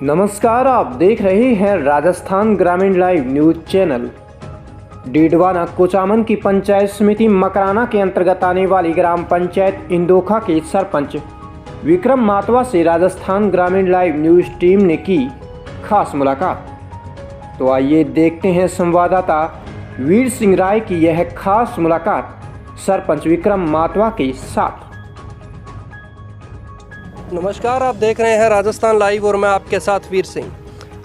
नमस्कार, आप देख रहे हैं राजस्थान ग्रामीण live news channel. Didwana Kuchaman की पंचायत समिति मकराना के अंतर्गत आने वाली ग्राम पंचायत इंदोखा के सरपंच विक्रम मातवा से राजस्थान ग्रामीण लाइव न्यूज टीम ने की खास मुलाकात। तो आइए देखते हैं संवाददाता वीर सिंह राय की यह खास मुलाकात सरपंच विक्रम मातवा के साथ। नमस्कार, आप देख रहे हैं राजस्थान लाइव और मैं आपके साथ वीर सिंह।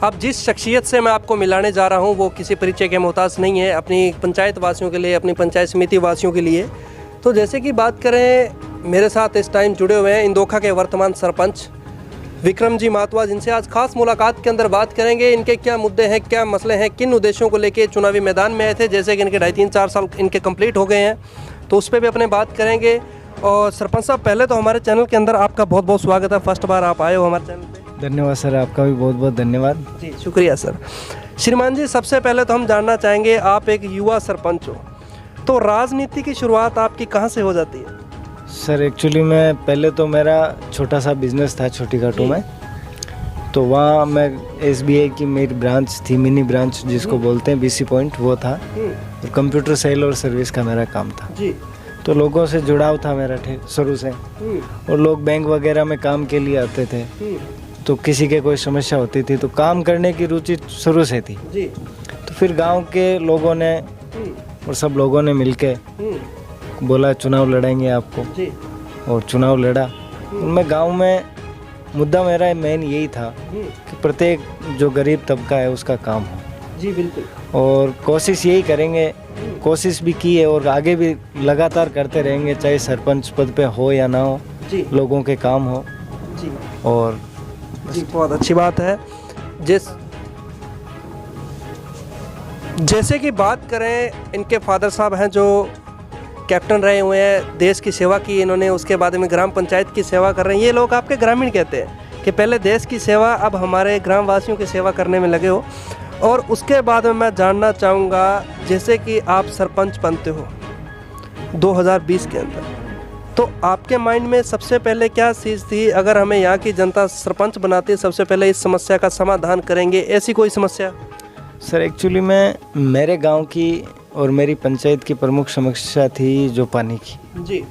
अब जिस शख्सियत से मैं आपको मिलाने जा रहा हूं वो किसी परिचय के मोहताज नहीं है, अपनी पंचायत वासियों के लिए, अपनी पंचायत समिति वासियों के लिए। तो जैसे कि बात करें, मेरे साथ इस टाइम जुड़े हुए हैं इंदोखा के वर्तमान सरपंच विक्रम जी मातवा, जिनसे आज खास मुलाकात के अंदर बात करेंगे। इनके क्या मुद्दे हैं, क्या मसले हैं, किन उद्देश्यों को लेकर चुनावी मैदान में आए थे। जैसे कि इनके 2.5-3-4 साल इनके कंप्लीट हो गए हैं, तो उस पर भी अपने बात करेंगे। और सरपंच साहब, पहले तो हमारे चैनल के अंदर आपका बहुत बहुत स्वागत है। फर्स्ट बार आप आए हो हमारे चैनल पे। धन्यवाद सर, आपका भी बहुत बहुत धन्यवाद। जी शुक्रिया सर। श्रीमान जी, सबसे पहले तो हम जानना चाहेंगे, आप एक युवा सरपंच हो, तो राजनीति की शुरुआत आपकी कहाँ से हो जाती है? सर एक्चुअली मैं पहले तो मेरा छोटा सा बिजनेस था छोटी घाटों में, तो वहाँ मैं SBI की मेरी ब्रांच थी, मिनी ब्रांच जिसको बोलते हैं BC पॉइंट, वो था। तो कंप्यूटर सेल और सर्विस का मेरा काम था जी। तो लोगों से जुड़ाव था मेरा शुरू से, और लोग बैंक वगैरह में काम के लिए आते थे, तो किसी के कोई समस्या होती थी तो काम करने की रुचि शुरू से थी जी। तो फिर गांव के लोगों ने और सब लोगों ने मिलके बोला चुनाव लड़ेंगे आपको जी। और चुनाव लड़ा। और मैं गांव में मुद्दा मेरा मेन यही था कि प्रत्येक जो गरीब तबका है उसका काम हो। जी बिल्कुल। और कोशिश यही करेंगे, कोशिश भी की है और आगे भी लगातार करते रहेंगे, चाहे सरपंच पद पे हो या ना हो जी, लोगों के काम हो। जी और जी, बहुत अच्छी बात है। जैसे कि बात करें, इनके फादर साहब हैं जो कैप्टन रहे हुए हैं, देश की सेवा की इन्होंने, उसके बाद में ग्राम पंचायत की सेवा कर रहे हैं। ये लोग आपके ग्रामीण कहते हैं कि पहले देश की सेवा, अब हमारे ग्रामवासियों की सेवा करने में लगे हो। और उसके बाद में मैं जानना चाहूँगा, जैसे कि आप सरपंच बनते हो 2020 के अंदर, तो आपके माइंड में सबसे पहले क्या चीज़ थी? अगर हमें यहाँ की जनता सरपंच बनाती है, सबसे पहले इस समस्या का समाधान करेंगे, ऐसी कोई समस्या? सर एक्चुअली मैं मेरे गांव की और मेरी पंचायत की प्रमुख समस्या थी जो पानी की। जी।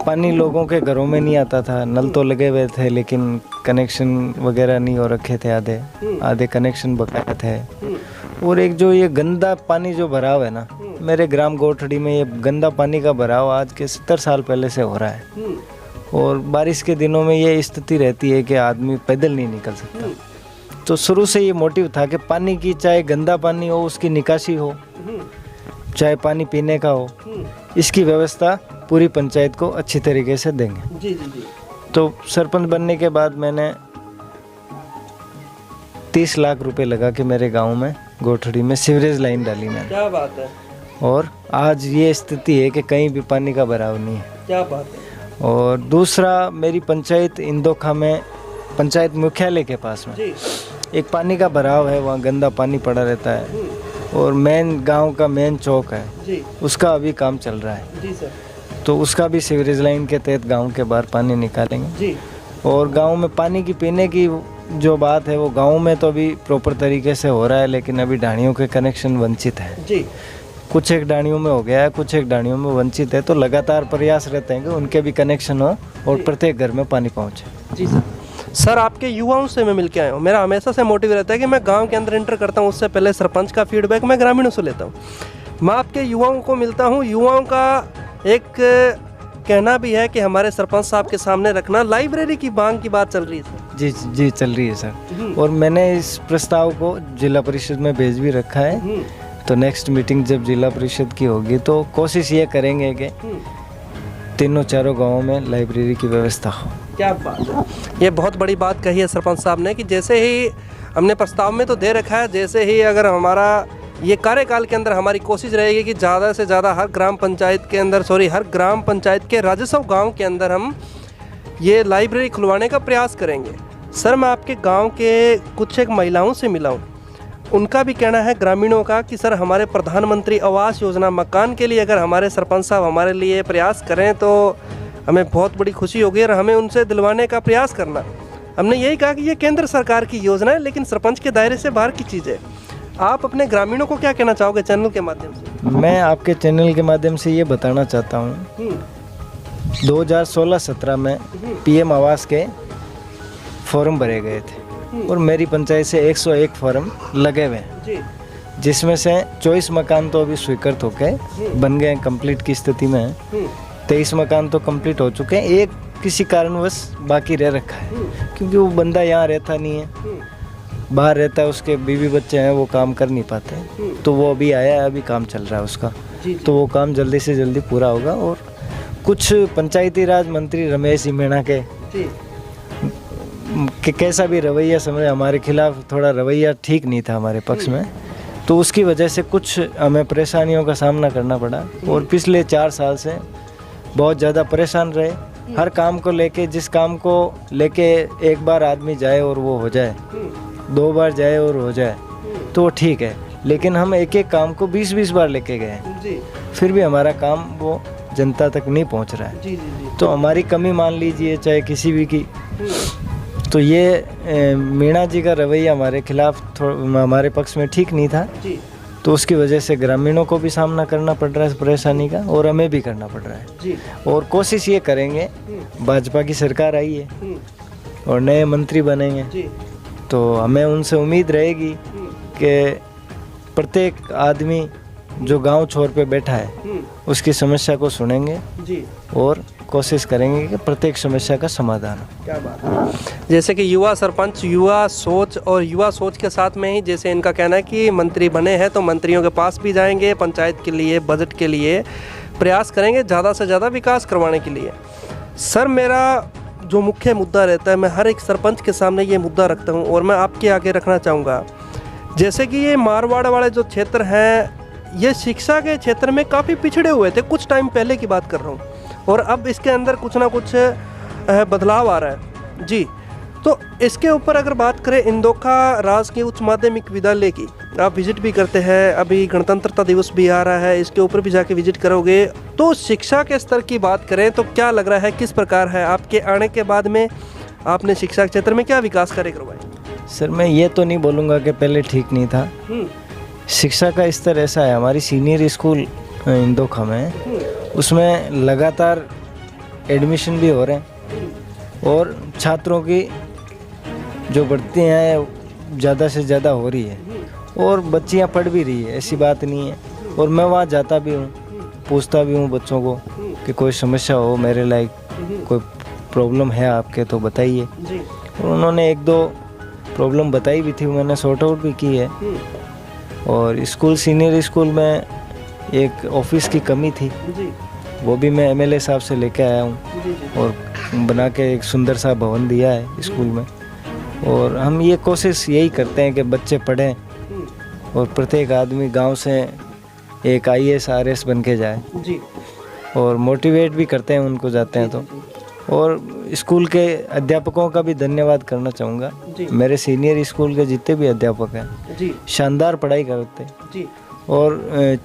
पानी लोगों के घरों में नहीं आता था, नल तो लगे हुए थे लेकिन कनेक्शन वगैरह नहीं हो रखे थे, आधे कनेक्शन बकाया थे। और एक जो ये गंदा पानी जो भराव है ना, मेरे ग्राम गोठड़ी में ये गंदा पानी का भराव आज के 70 साल पहले से हो रहा है। और बारिश के दिनों में ये स्थिति रहती है कि आदमी पैदल नहीं निकल सकता। तो शुरू से ये मोटिव था कि पानी की, चाहे गंदा पानी हो उसकी निकासी हो, चाहे पानी पीने का हो, इसकी व्यवस्था पूरी पंचायत को अच्छी तरीके से देंगे। जी जी जी। तो सरपंच बनने के बाद मैंने 30 लाख रुपए लगा के मेरे गांव में गोठड़ी में सीवरेज लाइन डाली मैंने। क्या बात है। और आज ये स्थिति है कि कहीं भी पानी का भराव नहीं है। क्या बात है। और दूसरा, मेरी पंचायत इंदोखा में पंचायत मुख्यालय के पास में जी। एक पानी का भराव है, वहाँ गंदा पानी पड़ा रहता है। और मेन गांव का मेन चौक है जी, उसका अभी काम चल रहा है। जी सर। तो उसका भी सीवरेज लाइन के तहत गांव के बाहर पानी निकालेंगे जी। और गांव में पानी की पीने की जो बात है वो गांव में तो अभी प्रॉपर तरीके से हो रहा है, लेकिन अभी ढाणियों के कनेक्शन वंचित है जी। कुछ एक ढाणियों में हो गया है, कुछ एक ढाणियों में वंचित है। तो लगातार प्रयास रहते हैं कि उनके भी कनेक्शन हो और प्रत्येक घर में पानी पहुँचे। जी सर। सर, आपके युवाओं से मैं मिल के आया हूँ। मेरा हमेशा से मोटिव रहता है कि मैं गांव के अंदर एंटर करता हूँ, उससे पहले सरपंच का फीडबैक मैं ग्रामीणों से लेता हूँ। मैं आपके युवाओं को मिलता हूँ। युवाओं का एक कहना भी है कि हमारे सरपंच साहब के सामने रखना, लाइब्रेरी की मांग की बात चल रही है सर। जी जी चल रही है सर, और मैंने इस प्रस्ताव को जिला परिषद में भेज भी रखा है। तो नेक्स्ट मीटिंग जब जिला परिषद की होगी तो कोशिश ये करेंगे कि तीनों चारों गाँवों में लाइब्रेरी की व्यवस्था हो। क्या बात है, ये बहुत बड़ी बात कही है सरपंच साहब ने कि जैसे ही हमने प्रस्ताव में तो दे रखा है, जैसे ही अगर हमारा ये कार्यकाल के अंदर हमारी कोशिश रहेगी कि ज़्यादा से ज़्यादा हर ग्राम पंचायत के राजस्व गांव के अंदर हम ये लाइब्रेरी खुलवाने का प्रयास करेंगे। सर, मैं आपके गांव के कुछ एक महिलाओं से मिला हूँ, उनका भी कहना है ग्रामीणों का कि सर हमारे प्रधानमंत्री आवास योजना मकान के लिए अगर हमारे सरपंच साहब हमारे लिए प्रयास करें तो हमें बहुत बड़ी खुशी होगी और हमें उनसे दिलवाने का प्रयास करना। हमने यही कहा कि ये केंद्र सरकार की योजना है, लेकिन सरपंच के दायरे से बाहर की चीज़ है। आप अपने ग्रामीणों को क्या कहना चाहोगे चैनल के माध्यम से? मैं आपके चैनल के माध्यम से ये बताना चाहता हूँ, 2016-17 में पीएम आवास के फॉर्म भरे गए थे और मेरी पंचायत से 101 फॉर्म लगे हुए हैं, जी, जिसमें से 24 मकान तो अभी स्वीकृत होके बन गए, कंप्लीट की स्थिति में हैं। 23 मकान तो कंप्लीट हो चुके हैं, एक किसी कारणवश बाकी रह रखा है, क्योंकि वो बंदा यहाँ रहता नहीं है, बाहर रहता है, उसके बीवी बच्चे हैं, वो काम कर नहीं पाते, तो वो अभी आया है, अभी काम चल रहा है उसका, तो वो काम जल्दी से जल्दी पूरा होगा। और कुछ पंचायती राज मंत्री रमेश जी मीणा के कैसा भी रवैया समझे, हमारे खिलाफ थोड़ा रवैया ठीक नहीं था हमारे पक्ष में, तो उसकी वजह से कुछ हमें परेशानियों का सामना करना पड़ा और पिछले 4 साल से बहुत ज़्यादा परेशान रहे। हर काम को लेके, जिस काम को लेके एक बार आदमी जाए और वो हो जाए, 2 बार जाए और हो जाए तो ठीक है, लेकिन हम एक एक काम को 20-20 बार लेके गए हैं, फिर भी हमारा काम वो जनता तक नहीं पहुंच रहा है। तो हमारी कमी मान लीजिए चाहे किसी भी की, तो ये मीणा जी का रवैया हमारे खिलाफ हमारे पक्ष में ठीक नहीं था, तो उसकी वजह से ग्रामीणों को भी सामना करना पड़ रहा है परेशानी का, और हमें भी करना पड़ रहा है। और कोशिश ये करेंगे, भाजपा की सरकार आई है और नए मंत्री बनेंगे, तो हमें उनसे उम्मीद रहेगी कि प्रत्येक आदमी जो गांव छोर पे बैठा है उसकी समस्या को सुनेंगे और कोशिश करेंगे कि प्रत्येक समस्या का समाधान हो। क्या बात है। जैसे कि युवा सरपंच, युवा सोच, और युवा सोच के साथ में ही जैसे इनका कहना है कि मंत्री बने हैं तो मंत्रियों के पास भी जाएंगे, पंचायत के लिए, बजट के लिए प्रयास करेंगे ज़्यादा से ज़्यादा विकास करवाने के लिए। सर, मेरा जो मुख्य मुद्दा रहता है, मैं हर एक सरपंच के सामने ये मुद्दा रखता हूँ और मैं आपके आगे रखना चाहूँगा। जैसे कि ये मारवाड़ वाले जो क्षेत्र हैं, ये शिक्षा के क्षेत्र में काफ़ी पिछड़े हुए थे, कुछ टाइम पहले की बात कर रहा हूँ, और अब इसके अंदर कुछ ना कुछ बदलाव आ रहा है जी। तो इसके ऊपर अगर बात करें, इंदोखा राजकीय उच्च माध्यमिक विद्यालय की आप विजिट भी करते हैं, अभी गणतंत्रता दिवस भी आ रहा है, इसके ऊपर भी जाके विजिट करोगे, तो शिक्षा के स्तर की बात करें तो क्या लग रहा है, किस प्रकार है? आपके आने के बाद में आपने शिक्षा क्षेत्र में क्या विकास कार्य करवाए? सर, मैं ये तो नहीं बोलूँगा कि पहले ठीक नहीं था, शिक्षा का स्तर ऐसा है, हमारी सीनियर स्कूल इंदोखा में, उसमें लगातार एडमिशन भी हो रहे हैं और छात्रों की जो बढ़ती हैं ज़्यादा से ज़्यादा हो रही है और बच्चियां पढ़ भी रही है, ऐसी बात नहीं है। और मैं वहाँ जाता भी हूँ, पूछता भी हूँ बच्चों को कि कोई समस्या हो, मेरे लायक कोई प्रॉब्लम है आपके तो बताइए, और उन्होंने 1-2 प्रॉब्लम बताई भी थी, मैंने सॉर्ट आउट भी की है। और स्कूल, सीनियर स्कूल में एक ऑफिस की कमी थी, वो भी मैं एमएलए साहब से लेके आया हूँ और बना के एक सुंदर सा भवन दिया है स्कूल में। और हम ये कोशिश यही करते हैं कि बच्चे पढ़ें और प्रत्येक आदमी गांव से एक IAS RS बन के जाए, और मोटिवेट भी करते हैं उनको जाते हैं तो। और स्कूल के अध्यापकों का भी धन्यवाद करना चाहूँगा, मेरे सीनियर स्कूल के जितने भी अध्यापक हैं शानदार पढ़ाई करते हैं और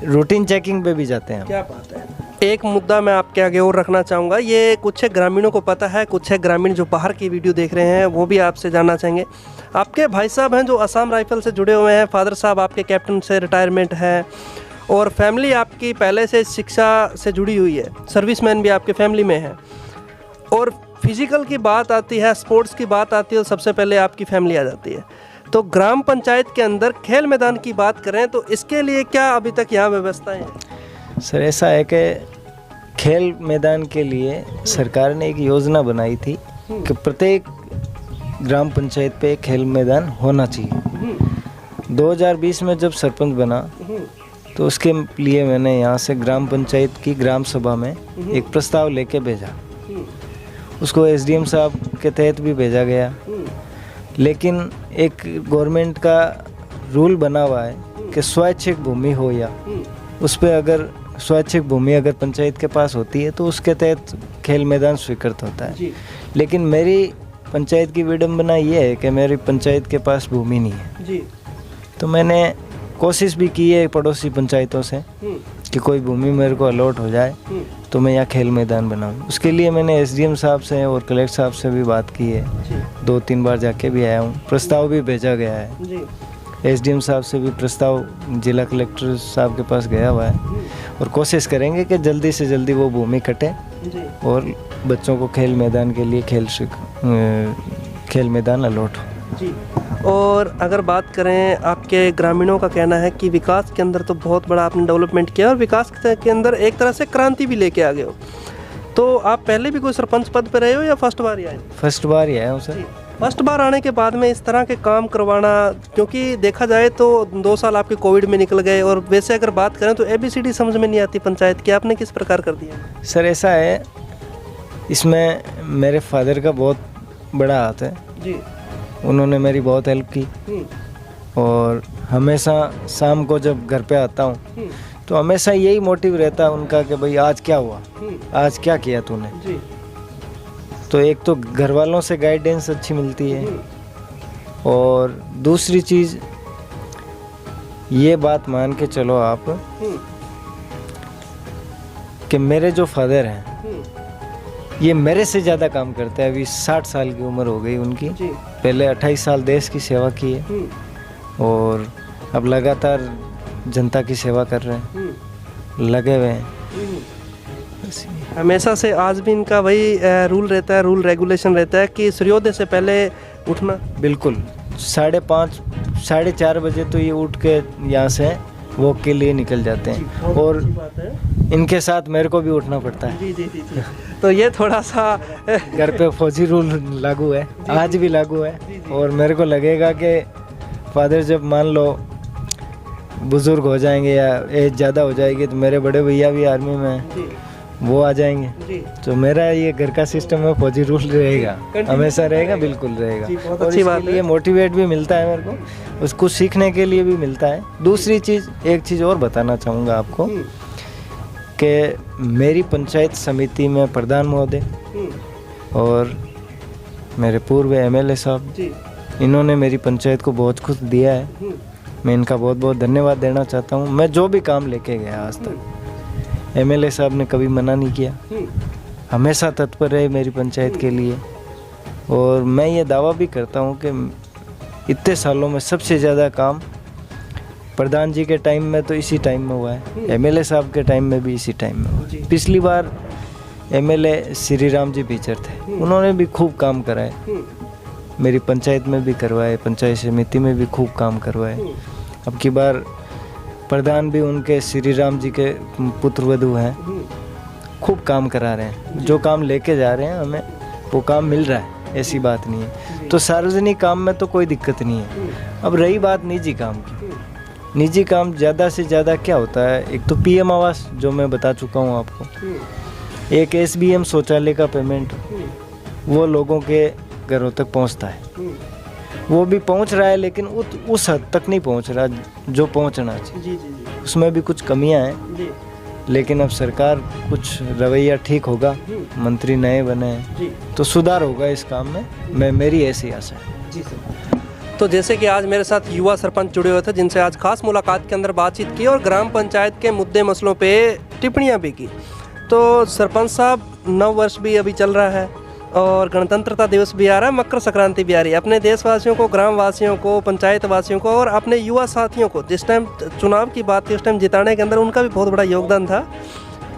रूटीन चेकिंग पे भी जाते हैं। क्या बात है। एक मुद्दा मैं आपके आगे और रखना चाहूँगा, ये कुछ ग्रामीणों को पता है, कुछ ग्रामीण जो बाहर की वीडियो देख रहे हैं वो भी आपसे जानना चाहेंगे। आपके भाई साहब हैं जो असम राइफल से जुड़े हुए हैं, फादर साहब आपके कैप्टन से रिटायरमेंट है, और फैमिली आपकी पहले से शिक्षा से जुड़ी हुई है, सर्विसमैन भी आपके फैमिली में है, और फिजिकल की बात आती है, स्पोर्ट्स की बात आती है तो सबसे पहले आपकी फैमिली आ जाती है। तो ग्राम पंचायत के अंदर खेल मैदान की बात करें तो इसके लिए क्या अभी तक यहाँ व्यवस्थाएं हैं? सर, ऐसा है कि खेल मैदान के लिए सरकार ने एक योजना बनाई थी कि प्रत्येक ग्राम पंचायत पे एक खेल मैदान होना चाहिए। 2020 में जब सरपंच बना तो उसके लिए मैंने यहाँ से ग्राम पंचायत की ग्राम सभा में एक प्रस्ताव लेके भेजा, उसको SDM साहब के तहत भी भेजा गया, लेकिन एक गवर्नमेंट का रूल बना हुआ है कि स्वैच्छिक भूमि हो या उस पर अगर स्वैच्छिक भूमि अगर पंचायत के पास होती है तो उसके तहत खेल मैदान स्वीकृत होता है। लेकिन मेरी पंचायत की विडंबना ये है कि मेरी पंचायत के पास भूमि नहीं है, तो मैंने कोशिश भी की है पड़ोसी पंचायतों से कि कोई भूमि मेरे को अलॉट हो जाए तो मैं यहाँ खेल मैदान बनाऊँ। उसके लिए मैंने एसडीएम साहब से और कलेक्टर साहब से भी बात की है, 2-3 बार जाके भी आया हूँ, प्रस्ताव भी भेजा गया है। एसडीएम साहब से भी प्रस्ताव जिला कलेक्टर साहब के पास गया हुआ है और कोशिश करेंगे कि जल्दी से जल्दी वो भूमि कटे और बच्चों को खेल मैदान के लिए खेल मैदान अलॉट हो। जी। और अगर बात करें, आपके ग्रामीणों का कहना है कि विकास के अंदर तो बहुत बड़ा आपने डेवलपमेंट किया और विकास के अंदर एक तरह से क्रांति भी लेके आ गए हो। तो आप पहले भी कोई सरपंच पद पे रहे हो या फर्स्ट बार ही आए? फर्स्ट बार ही आया हूँ सर। फर्स्ट बार आने के बाद में इस तरह के काम करवाना, क्योंकि देखा जाए तो 2 साल आपके कोविड में निकल गए और वैसे अगर बात करें तो ABCD समझ में नहीं आती पंचायत की, आपने किस प्रकार कर दिया? सर ऐसा है, इसमें मेरे फादर का बहुत बड़ा हाथ है जी। उन्होंने मेरी बहुत हेल्प की और हमेशा शाम को जब घर पे आता हूँ तो हमेशा यही मोटिव रहता है उनका कि भाई आज क्या हुआ, आज क्या किया तूने। जी। तो एक तो घर वालों से गाइडेंस अच्छी मिलती है और दूसरी चीज़ ये बात मान के चलो आप कि मेरे जो फादर हैं ये मेरे से ज़्यादा काम करते हैं। अभी 60 साल की उम्र हो गई उनकी, पहले 28 साल देश की सेवा की है और अब लगातार जनता की सेवा कर रहे हैं, लगे हुए हैं। हमेशा से आज भी इनका वही रूल रहता है, रूल रेगुलेशन रहता है कि सूर्योदय से पहले उठना। बिल्कुल 5:30 4:30 बजे तो ये उठ के यहाँ से वॉक के लिए निकल जाते हैं और इनके साथ मेरे को भी उठना पड़ता है। जी जी जी जी। तो ये थोड़ा सा घर पे फौजी रूल लागू है, आज भी लागू है और मेरे को लगेगा कि फादर जब मान लो बुज़ुर्ग हो जाएंगे या एज ज़्यादा हो जाएगी तो मेरे बड़े भैया भी आर्मी में हैं, वो आ जाएंगे। तो मेरा ये घर का सिस्टम है, फौजी रूल रहेगा, हमेशा रहेगा, बिल्कुल रहेगा। और अच्छी बात इसके लिए मोटिवेट भी मिलता है मेरे को, उसको सीखने के लिए भी मिलता है। दूसरी चीज़, एक चीज़ और बताना चाहूँगा आपको कि मेरी पंचायत समिति में प्रधान महोदय और मेरे पूर्व MLA साहब, इन्होंने मेरी पंचायत को बहुत कुछ दिया है। मैं इनका बहुत बहुत धन्यवाद देना चाहता हूँ। मैं जो भी काम लेके गया आज तक MLA साहब ने कभी मना नहीं किया, हमेशा तत्पर रहे मेरी पंचायत के लिए और मैं ये दावा भी करता हूँ कि इतने सालों में सबसे ज़्यादा काम प्रधान जी के टाइम में तो इसी टाइम में हुआ है, MLA साहब के टाइम में भी इसी टाइम में हुआ। पिछली बार MLA श्री राम जी बीचर थे, उन्होंने भी खूब काम कराए, मेरी पंचायत में भी करवाए, पंचायत समिति में भी खूब काम करवाए। अब की बार प्रधान भी उनके श्री राम जी के पुत्रवधू हैं, खूब काम करा रहे हैं। जो काम लेके जा रहे हैं हमें वो काम मिल रहा है, ऐसी बात नहीं है। तो सार्वजनिक काम में तो कोई दिक्कत नहीं है। अब रही बात निजी काम की, निजी काम ज़्यादा से ज़्यादा क्या होता है, एक तो PM आवास जो मैं बता चुका हूँ आपको, एक SBM शौचालय का पेमेंट, वो लोगों के घरों तक पहुँचता है, वो भी पहुँच रहा है लेकिन उस हद तक नहीं पहुँच रहा जो पहुँचना चाहिए। उसमें भी कुछ कमियां हैं, लेकिन अब सरकार कुछ रवैया ठीक होगा, मंत्री नए बने हैं तो सुधार होगा इस काम में, मेरी ऐसी आशा है। तो जैसे कि आज मेरे साथ युवा सरपंच जुड़े हुए थे जिनसे आज खास मुलाकात के अंदर बातचीत की और ग्राम पंचायत के मुद्दे मसलों पे टिप्पणियां भी की। तो सरपंच साहब, नव वर्ष भी अभी चल रहा है और गणतंत्रता दिवस भी आ रहा है, मकर संक्रांति भी आ रही है। अपने देशवासियों को, ग्राम वासियों को, पंचायत वासियों को और अपने युवा साथियों को, जिस टाइम चुनाव की बात थी उस टाइम जिताने के अंदर उनका भी बहुत बड़ा योगदान था,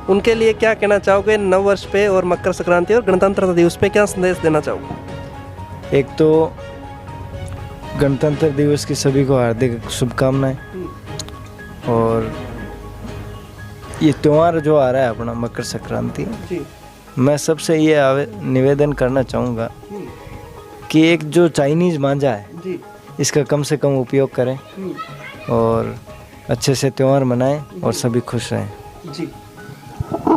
उनके लिए क्या कहना चाहोगे नव वर्ष पे और मकर संक्रांति और गणतंत्रता दिवस पे क्या संदेश देना चाहोगे? एक तो गणतंत्र दिवस की सभी को हार्दिक शुभकामनाएं और ये त्यौहार जो आ रहा है अपना मकर संक्रांति, मैं सबसे ये निवेदन करना चाहूँगा कि एक जो चाइनीज़ मांझा है इसका कम से कम उपयोग करें और अच्छे से त्यौहार मनाएं और सभी खुश रहें। जी,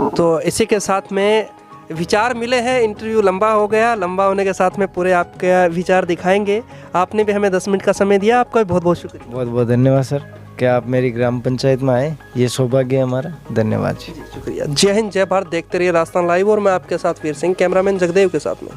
तो इसी के साथ में विचार मिले हैं। इंटरव्यू लंबा हो गया, लंबा होने के साथ में पूरे आपके विचार दिखाएंगे। आपने भी हमें 10 मिनट का समय दिया, आपका बहुत बहुत शुक्रिया। बहुत बहुत धन्यवाद सर कि आप मेरी ग्राम पंचायत में आए, ये सौभाग्य है हमारा। धन्यवाद जी। शुक्रिया। जय हिंद, जय भारत। देखते रहिए राजस्थान लाइव और मैं आपके साथ वीर सिंह, कैमरामैन जगदेव के साथ में।